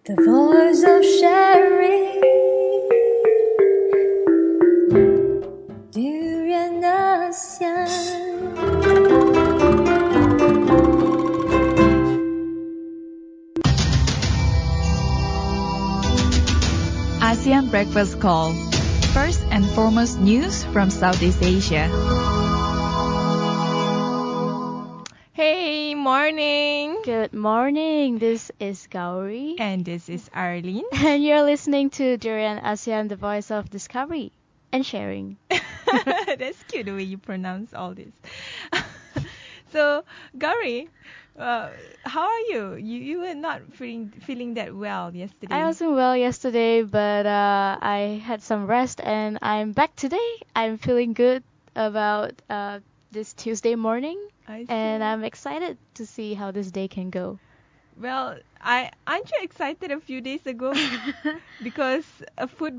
The voice of sharing. Durian ASEAN. ASEAN Breakfast Call. First and foremost news from Southeast Asia. Hey, morning. Good morning. This is Gowri. And this is Arlene. And you're listening to Durian ASEAN, the voice of discovery and sharing. That's cute the way you pronounce all this. So, Gowri, how are you? You were not feeling that well yesterday. I wasn't well yesterday, but I had some rest and I'm back today. I'm feeling good about this Tuesday morning. And I'm excited to see how this day can go. Well, aren't you excited a few days ago because an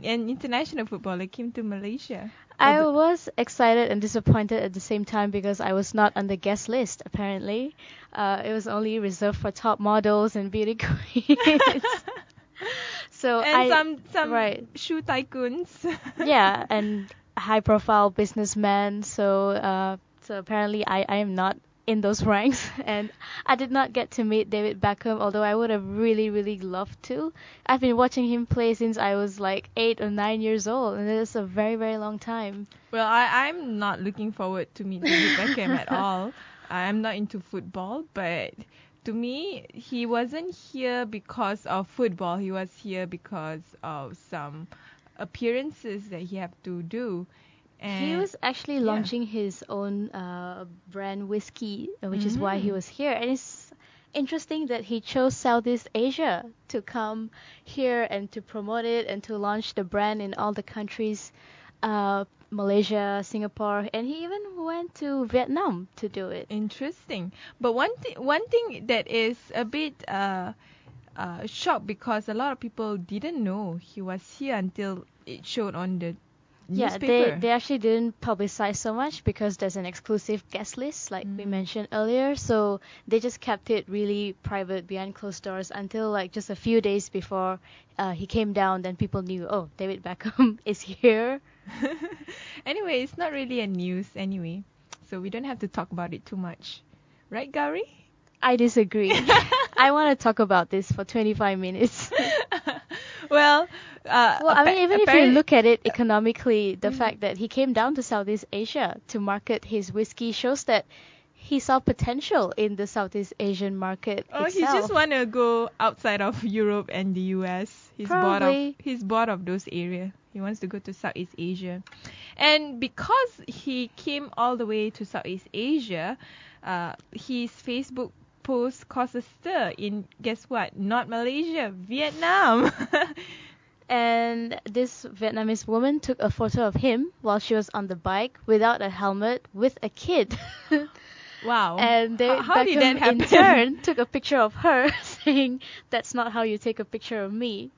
international footballer came to Malaysia? I was excited and disappointed at the same time because I was not on the guest list, apparently. It was only reserved for top models and beauty queens. Some right. shoe tycoons. Yeah, and high-profile businessmen. So apparently I am not in those ranks, and I did not get to meet David Beckham, although I would have really, really loved to. I've been watching him play since I was like 8 or 9 years old, and it's a very, very long time. Well, I'm not looking forward to meet David Beckham at all. I'm not into football, but to me, he wasn't here because of football. He was here because of some appearances that he had to do. And he was actually launching his own brand whiskey, which is why he was here. And it's interesting that he chose Southeast Asia to come here and to promote it and to launch the brand in all the countries, Malaysia, Singapore, and he even went to Vietnam to do it. Interesting. But one thing that is a bit shocked, because a lot of people didn't know he was here until it showed on the newspaper. Yeah, they actually didn't publicize so much because there's an exclusive guest list, like we mentioned earlier. So they just kept it really private behind closed doors until like just a few days before he came down. Then people knew, oh, David Beckham is here. Anyway, it's not really a news anyway, so we don't have to talk about it too much. Right, Gowri? I disagree. I want to talk about this for 25 minutes. Well, I mean, even if you look at it economically, the fact that he came down to Southeast Asia to market his whiskey shows that he saw potential in the Southeast Asian market itself. He just want to go outside of Europe and the US. He's bored of those areas. He wants to go to Southeast Asia. And because he came all the way to Southeast Asia, his Facebook post caused a stir in, guess what? Not Malaysia, Vietnam. And this Vietnamese woman took a photo of him while she was on the bike without a helmet with a kid. Wow. And how did that happen? in turn took a picture of her saying, that's not how you take a picture of me.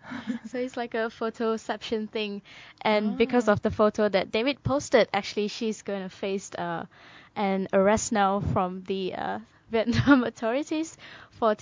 So it's like a photoception thing. And because of the photo that David posted, actually she's going to face an arrest now from the Vietnam authorities for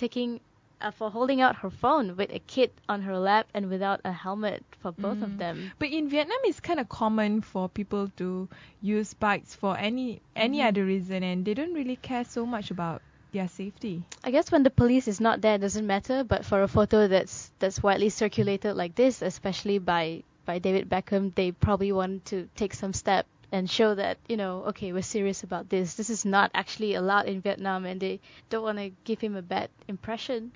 holding out her phone with a kid on her lap and without a helmet for both of them. But in Vietnam, it's kind of common for people to use bikes for any other reason, and they don't really care so much about their safety. I guess when the police is not there, it doesn't matter. But for a photo that's widely circulated like this, especially by David Beckham, they probably want to take some step and show that, okay, we're serious about this. This is not actually allowed in Vietnam, and they don't want to give him a bad impression.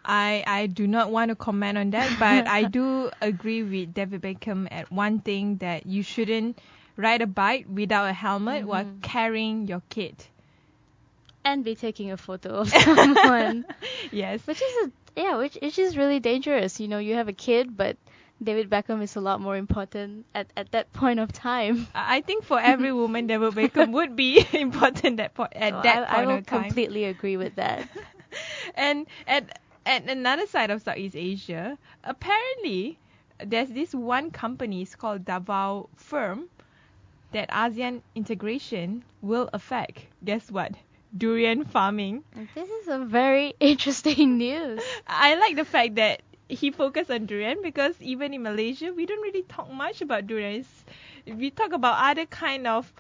I do not want to comment on that, but I do agree with David Beckham at one thing, that you shouldn't ride a bike without a helmet while carrying your kid. And be taking a photo of someone. Yes. Which is really dangerous. You have a kid, but David Beckham is a lot more important at that point of time. I think for every woman, David Beckham would be important at that point I will of time. completely agree with that. And at another side of Southeast Asia, apparently there's this one company, it's called Davao Firm, that ASEAN integration will affect. Guess what? durian farming. This is a very interesting news. I like the fact that he focused on durian because even in Malaysia, we don't really talk much about durians. We talk about other kind of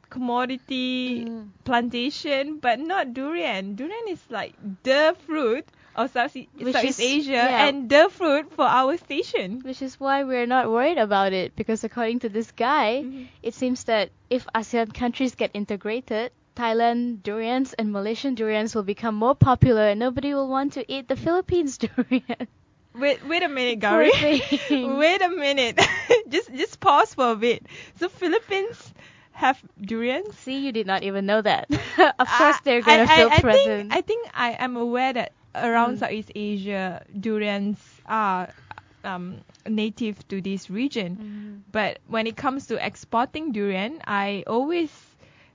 commodity plantation, but not durian. Durian is like the fruit of Southeast Asia and the fruit for our station. Which is why we're not worried about it, because according to this guy, it seems that if ASEAN countries get integrated, Thailand durians and Malaysian durians will become more popular and nobody will want to eat the Philippines durian. Wait a minute, Gowri. Wait a minute. just pause for a bit. So Philippines have durians? See, you did not even know that. Of course, they're gonna feel present. I think I am aware that around Southeast Asia, durians are native to this region. But when it comes to exporting durian,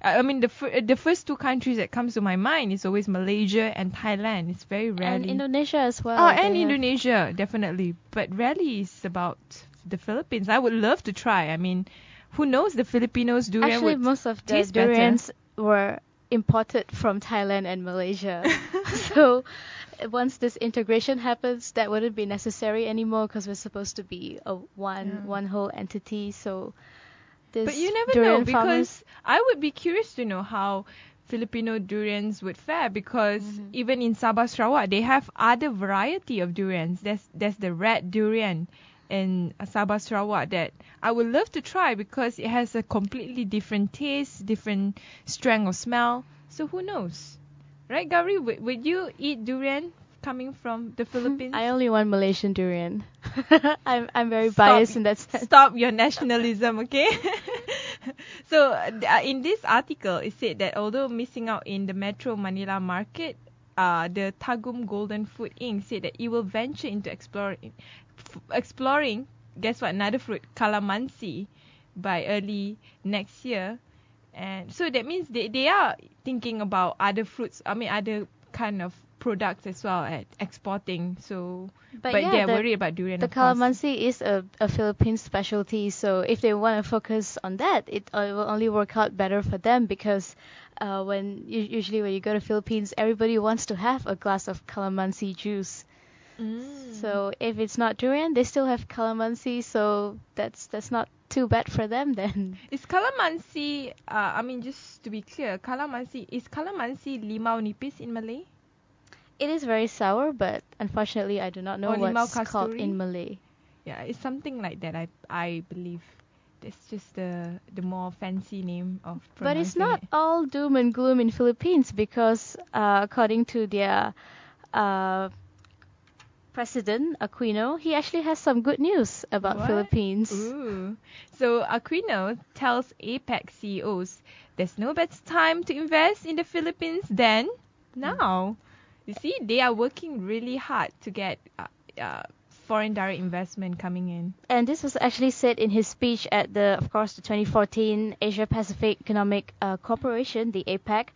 the first two countries that comes to my mind is always Malaysia and Thailand. It's very rarely. And Indonesia as well. Oh, and Indonesia, definitely. But rarely is about the Philippines. I would love to try. I mean, who knows, the Filipinos durian Actually, would most of the taste durians were imported from Thailand and Malaysia. So once this integration happens, that wouldn't be necessary anymore because we're supposed to be one whole entity. So but you never know, because I would be curious to know how Filipino durians would fare, because even in Sabah Sarawak they have other variety of durians. There's the red durian in Sabah Sarawak that I would love to try because it has a completely different taste, different strength of smell. So who knows, right, Gowri? Would you eat durian coming from the Philippines? I only want Malaysian durian. I'm very biased in that sense. Stop your nationalism, okay? So in this article, it said that although missing out in the Metro Manila market, the Tagum Golden Food Inc. said that it will venture into exploring, guess what, another fruit, calamansi, by early next year. And so that means they are thinking about other fruits, other kind of products as well at exporting. So but they're worried about durian. The calamansi is a Philippine specialty, so if they want to focus on that, it will only work out better for them, because usually when you go to Philippines, everybody wants to have a glass of calamansi juice. So if it's not durian, they still have calamansi, so that's not too bad for them then. Is calamansi, just to be clear, is calamansi limau nipis in Malay? It is very sour, but unfortunately I do not know what's called in Malay. Yeah, it's something like that, I believe. It's just the more fancy name of pronouncing. But it's not all doom and gloom in Philippines, because according to their President Aquino, he actually has some good news about Philippines. Ooh. So Aquino tells APEC CEOs there's no better time to invest in the Philippines than now. You see, they are working really hard to get foreign direct investment coming in. And this was actually said in his speech at the 2014 Asia Pacific Economic Cooperation, the APEC,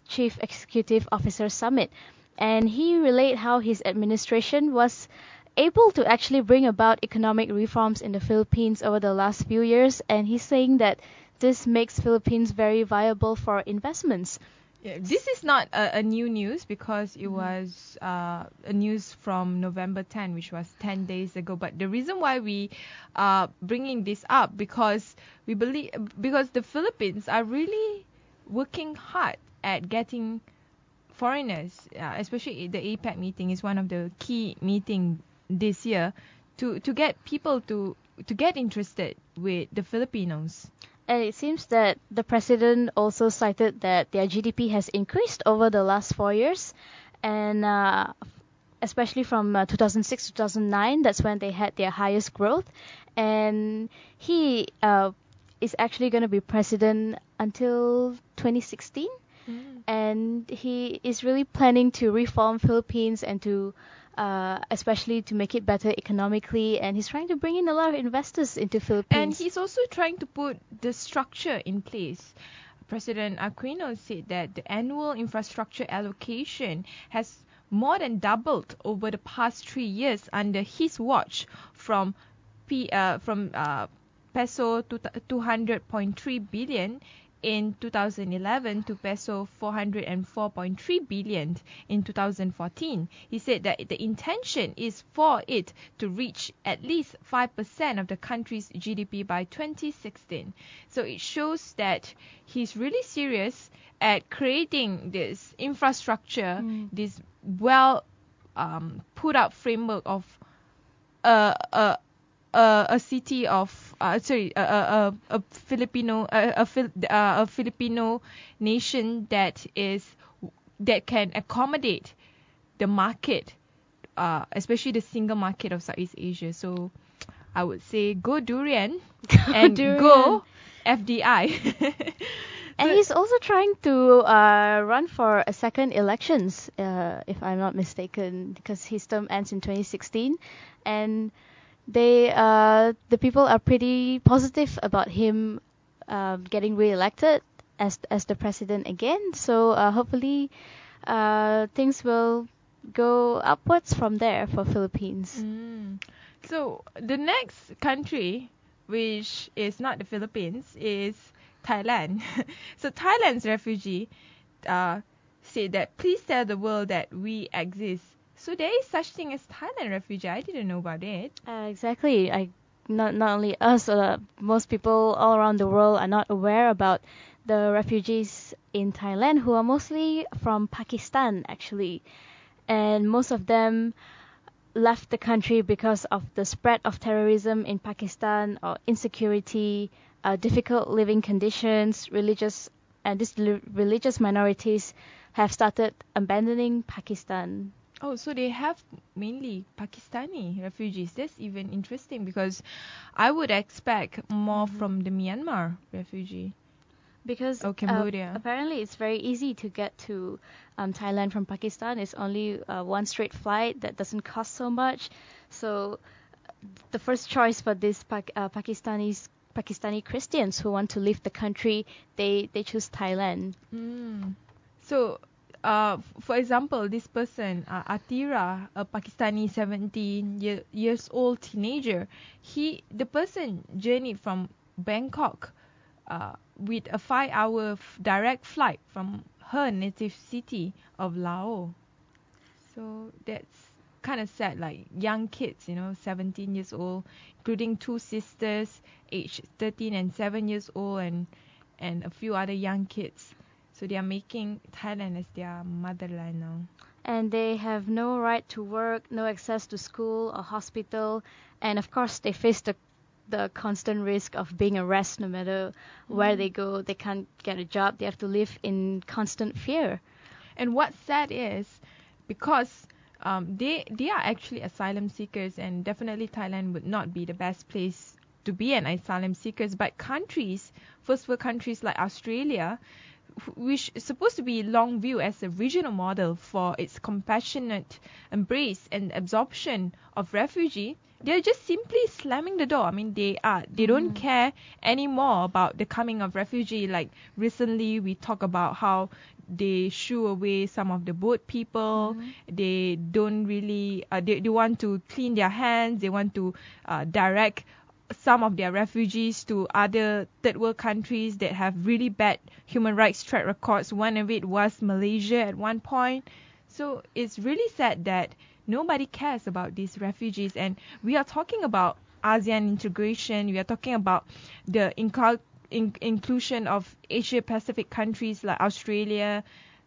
Chief Executive Officer Summit. And he relayed how his administration was able to actually bring about economic reforms in the Philippines over the last few years. And he's saying that this makes Philippines very viable for investments. Yeah, this is not a new news, because it was a news from November 10, which was 10 days ago. But the reason why we are bringing this up, because the Philippines are really working hard at getting foreigners, especially the APEC meeting is one of the key meeting this year, to get people to get interested with the Filipinos. And it seems that the president also cited that their GDP has increased over the last 4 years, and especially from 2006 to 2009, that's when they had their highest growth. And he is actually going to be president until 2016. And he is really planning to reform Philippines and to especially to make it better economically, and he's trying to bring in a lot of investors into Philippines. And he's also trying to put the structure in place. President Aquino said that the annual infrastructure allocation has more than doubled over the past 3 years under his watch, from peso to 200.3 billion in 2011 to peso 404.3 billion in 2014. He said that the intention is for it to reach at least 5% of the country's GDP by 2016. So it shows that he's really serious at creating this infrastructure, this put up framework of a city of a Filipino nation that can accommodate the market, especially the single market of Southeast Asia. So I would say go durian and go FDI. And he's also trying to run for a second elections, if I'm not mistaken, because his term ends in 2016, and the people are pretty positive about him getting re-elected as the president again. So hopefully things will go upwards from there for Philippines. So the next country, which is not the Philippines, is Thailand. So Thailand's refugee said that please tell the world that we exist. So there is such thing as Thailand refugee. I didn't know about it. Exactly. Not only us, most people all around the world are not aware about the refugees in Thailand, who are mostly from Pakistan actually, and most of them left the country because of the spread of terrorism in Pakistan, or insecurity, difficult living conditions, religious minorities have started abandoning Pakistan. Oh, so they have mainly Pakistani refugees. That's even interesting because I would expect more from the Myanmar refugee. Because Cambodia. Apparently it's very easy to get to Thailand from Pakistan. It's only one straight flight that doesn't cost so much. So the first choice for these Pakistani Christians who want to leave the country, they choose Thailand. So, for example, this person, Atira, a Pakistani 17 years old teenager, the person journeyed from Bangkok with a 5-hour direct flight from her native city of Laos. So that's kind of sad, like young kids, 17 years old, including 2 sisters, aged 13 and 7 years old, and a few other young kids. So they are making Thailand as their motherland now. And they have no right to work, no access to school or hospital, and of course they face the constant risk of being arrested no matter where they go. They can't get a job. They have to live in constant fear. And what's sad is because they are actually asylum seekers, and definitely Thailand would not be the best place to be an asylum seekers. But first world countries like Australia, which is supposed to be long viewed as a regional model for its compassionate embrace and absorption of refugee, they're just simply slamming the door. I mean, they don't care anymore about the coming of refugee. Like recently we talk about how they shoo away some of the boat people. They don't really they want to clean their hands. They want to direct some of their refugees to other third world countries that have really bad human rights track records. One of it was Malaysia at one point. So it's really sad that nobody cares about these refugees. And we are talking about ASEAN integration. We are talking about the inclusion of Asia Pacific countries like Australia,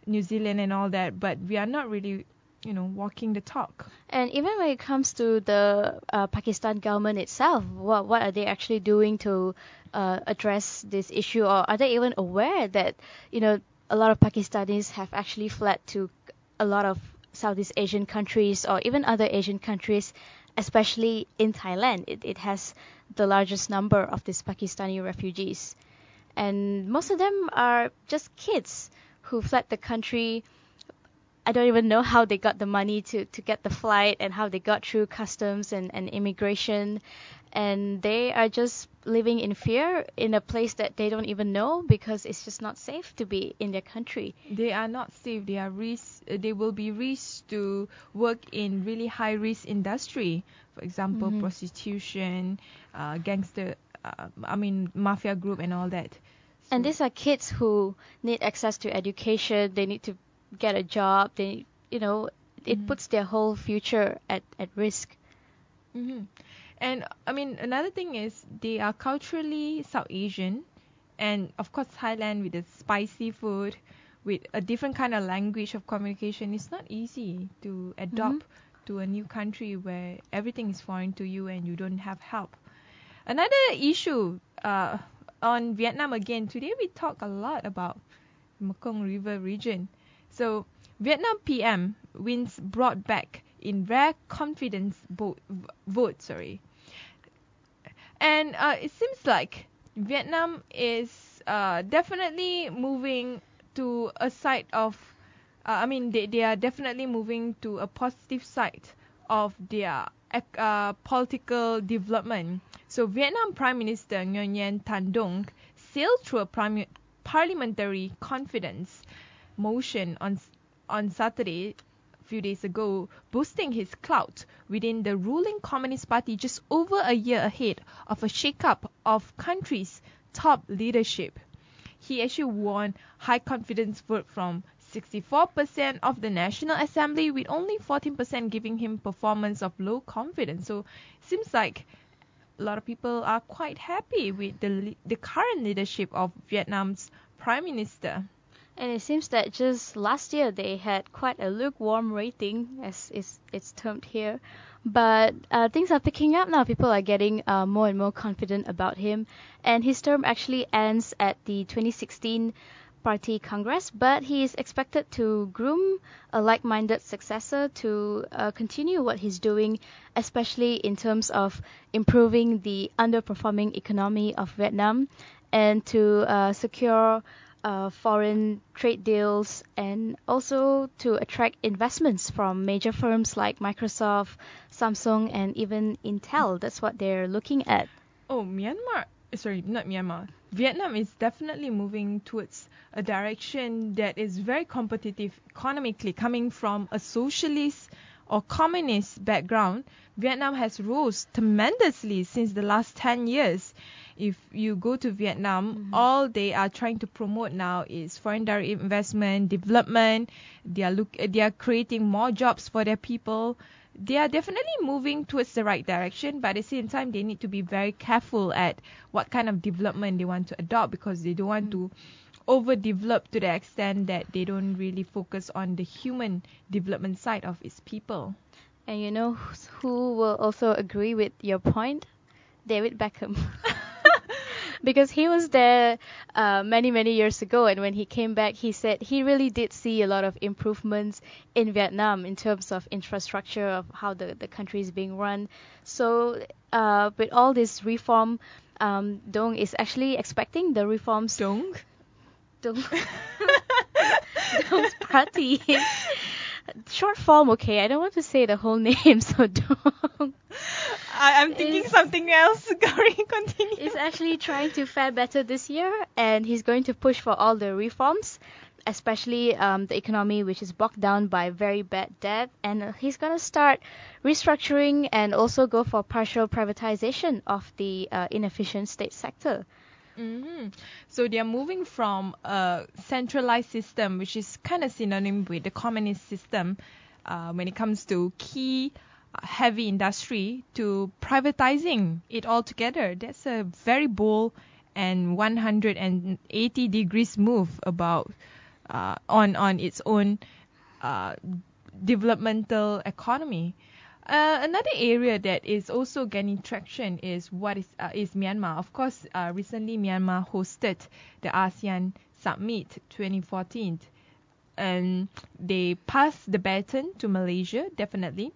New Zealand and all that. But we are not really walking the talk. And even when it comes to the Pakistan government itself, what are they actually doing to address this issue? Or are they even aware that, a lot of Pakistanis have actually fled to a lot of Southeast Asian countries or even other Asian countries, especially in Thailand? It has the largest number of these Pakistani refugees. And most of them are just kids who fled the country. I don't even know how they got the money to get the flight and how they got through customs and immigration. And they are just living in fear in a place that they don't even know because it's just not safe to be in their country. They are not safe. They will be risked to work in really high risk industry. For example, prostitution, gangster, mafia group and all that. And these are kids who need access to education. They need to get a job. It puts their whole future at risk. Mm-hmm. And I mean, another thing is they are culturally South Asian, and of course Thailand with the spicy food, with a different kind of language of communication, it's not easy to adopt to a new country where everything is foreign to you and you don't have help. Another issue on Vietnam again, today we talk a lot about Mekong River region. So Vietnam PM wins brought back in rare confidence vote. And it seems like Vietnam is definitely moving to a side of, they are definitely moving to a positive side of their political development. So Vietnam Prime Minister Nguyen Nhan Thanh Dung sailed through a parliamentary confidence motion on Saturday, few days ago, boosting his clout within the ruling Communist Party just over a year ahead of a shake-up of country's top leadership. He actually won high confidence vote from 64% of the National Assembly, with only 14% giving him performance of low confidence. So it seems like a lot of people are quite happy with the current leadership of Vietnam's Prime Minister. And it seems that just last year they had quite a lukewarm rating, as it's termed here. But things are picking up now. People are getting more and more confident about him. And his term actually ends at the 2016 Party Congress, but he is expected to groom a like-minded successor to continue what he's doing, especially in terms of improving the underperforming economy of Vietnam and to secure foreign trade deals, and also to attract investments from major firms like Microsoft, Samsung, and even Intel. That's what they're looking at. Oh, Vietnam is definitely moving towards a direction that is very competitive economically. Coming from a socialist or communist background, Vietnam has rose tremendously since the last 10 years. If you go to Vietnam, all they are trying to promote now is foreign direct investment, development. They are creating more jobs for their people. They are definitely moving towards the right direction, but at the same time, they need to be very careful at what kind of development they want to adopt, because they don't want to overdevelop to the extent that they don't really focus on the human development side of its people. And you know who will also agree with your point? David Beckham. Because he was there many years ago, and when he came back, he said he really did see a lot of improvements in Vietnam in terms of infrastructure, of how the country is being run. So with all this reform, Dong is actually expecting the reforms. Dong's party. Short form, okay. I don't want to say the whole name, so Dong. I'm thinking something else. Gowri, continue. He's actually trying to fare better this year, and he's going to push for all the reforms, especially the economy, which is bogged down by very bad debt. And he's going to start restructuring and also go for partial privatization of the inefficient state sector. So they are moving from a centralized system, which is kind of synonym with the communist system when it comes to key heavy industry, to privatizing it altogether. That's a very bold and 180 degrees move about on its own developmental economy. Another area that is also gaining traction is Myanmar. Of course, recently Myanmar hosted the ASEAN Summit 2014, and they passed the baton to Malaysia, definitely.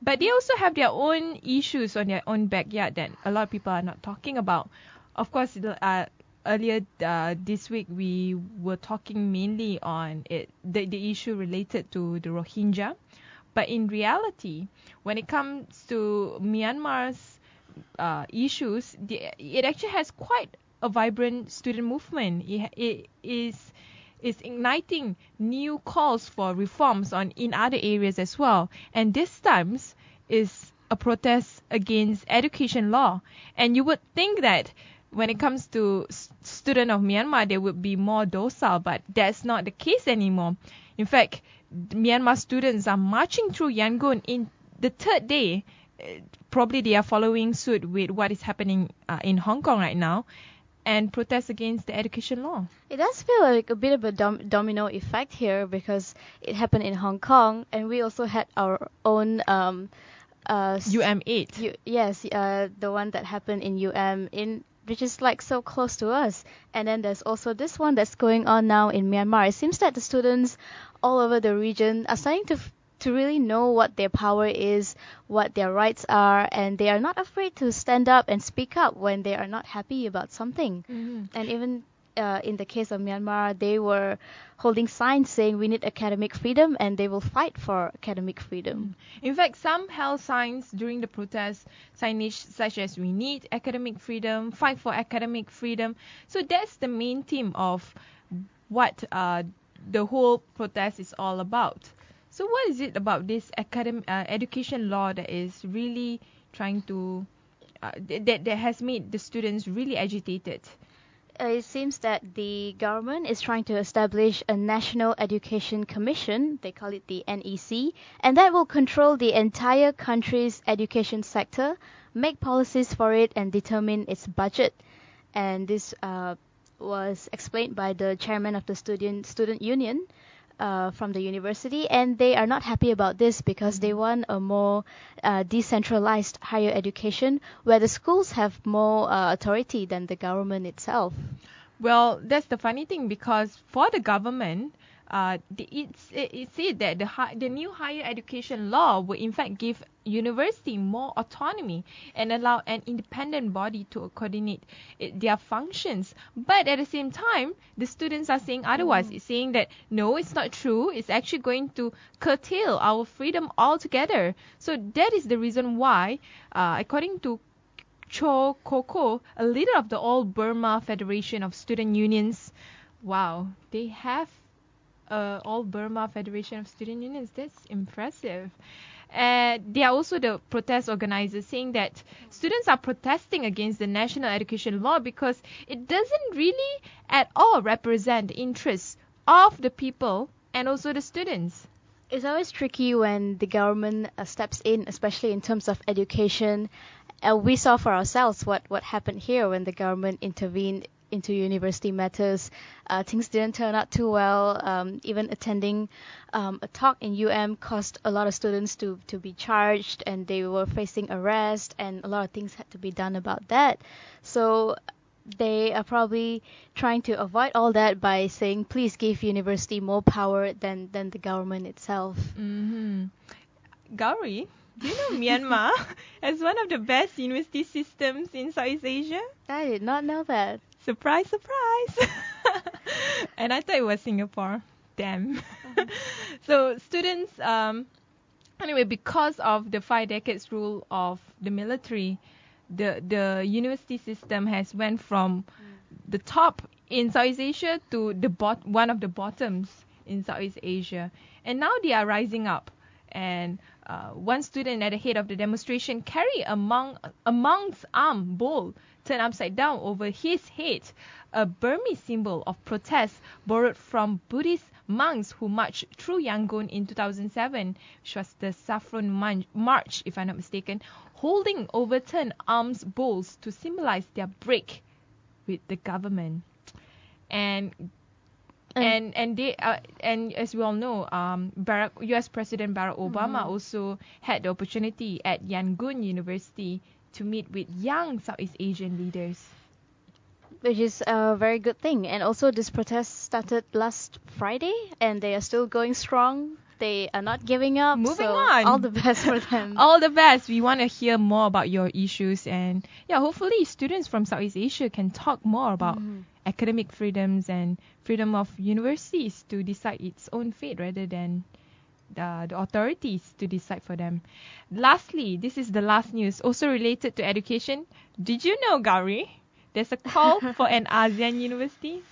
But they also have their own issues on their own backyard that a lot of people are not talking about. Of course, earlier this week we were talking mainly on the issue related to the Rohingya. But in reality, when it comes to Myanmar's issues, it actually has quite a vibrant student movement. It is igniting new calls for reforms in other areas as well. And this time is a protest against education law. And you would think that when it comes to student of Myanmar, they would be more docile, but that's not the case anymore. In fact, Myanmar students are marching through Yangon in the third day. Probably they are following suit with what is happening in Hong Kong right now, and protest against the education law. It does feel like a bit of a domino effect here, because it happened in Hong Kong, and we also had our own UM8. Yes, the one that happened in which is like so close to us. And then there's also this one that's going on now in Myanmar. It seems that the students all over the region are starting to really know what their power is, what their rights are, and they are not afraid to stand up and speak up when they are not happy about something. Mm-hmm. And even in the case of Myanmar, they were holding signs saying we need academic freedom, and they will fight for academic freedom. In fact, some held signs during the protest, signage such as "We need academic freedom, fight for academic freedom." So that's the main theme of what the whole protest is all about. So what is it about this education law that is really trying to that has made the students really agitated? It seems that the government is trying to establish a National Education Commission, they call it the NEC, and that will control the entire country's education sector, make policies for it, and determine its budget. And this was explained by the chairman of the student union from the university, and they are not happy about this because they want a more decentralized higher education where the schools have more authority than the government itself. Well, that's the funny thing, because for the government, it's said that the new higher education law will in fact give university more autonomy and allow an independent body to coordinate their functions. But at the same time, the students are saying otherwise. It's saying that no, it's not true. It's actually going to curtail our freedom altogether. So that is the reason why, according to Cho Koko, a leader of the All Burma Federation of Student Unions, wow, they have All Burma Federation of Student Unions. That's impressive. They are also the protest organizers, saying that students are protesting against the national education law because it doesn't really at all represent the interests of the people and also the students. It's always tricky when the government steps in, especially in terms of education. We saw for ourselves what happened here when the government intervened into university matters. Things didn't turn out too well. Even attending a talk in caused a lot of students to be charged, and they were facing arrest, and a lot of things had to be done about that. So they are probably trying to avoid all that by saying, please give university more power than the government itself. Mm-hmm. Gowri, do you know Myanmar has one of the best university systems in Southeast Asia? I did not know that. Surprise, surprise. And I thought it was Singapore. Damn. So students, anyway, because of the 5 decades rule of the military, the university system has went from the top in Southeast Asia to one of the bottoms in Southeast Asia. And now they are rising up. And one student at the head of the demonstration carried a monk's arm bowl turned upside down over his head, a Burmese symbol of protest borrowed from Buddhist monks who marched through Yangon in 2007, which was the Saffron March, if I'm not mistaken, holding overturned arms bowls to symbolize their break with the government. And as we all know, U.S. President Barack Obama also had the opportunity at Yangon University to meet with young Southeast Asian leaders, which is a very good thing. And also, this protest started last Friday, and they are still going strong. They are not giving up. Moving on. All the best for them. All the best. We want to hear more about your issues, and hopefully students from Southeast Asia can talk more about academic freedoms and freedom of universities to decide its own fate rather than the authorities to decide for them. Lastly, this is the last news, also related to education. Did you know, Gowri, there's a call for an ASEAN university?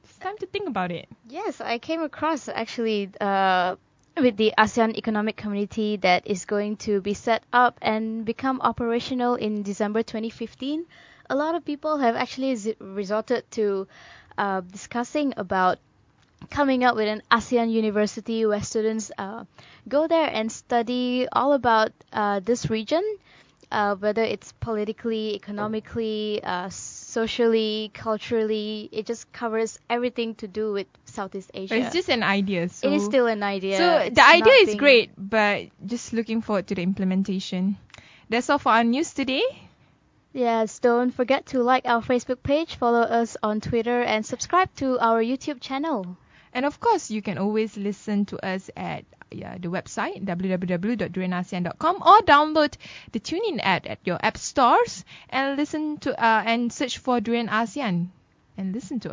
It's time to think about it. Yes, I came across actually with the ASEAN Economic Community that is going to be set up and become operational in December 2015. a lot of people have actually resorted to discussing about coming up with an ASEAN university where students go there and study all about this region, whether it's politically, economically, socially, culturally. It just covers everything to do with Southeast Asia. But it's just an idea. So it is still an idea. So It's the idea is nothing- great, but just looking forward to the implementation. That's all for our news today. Yes, don't forget to like our Facebook page, follow us on Twitter, and subscribe to our YouTube channel. And of course, you can always listen to us at the website www.durianasian.com or download the TuneIn app at your app stores and listen to and search for Durian ASEAN and listen to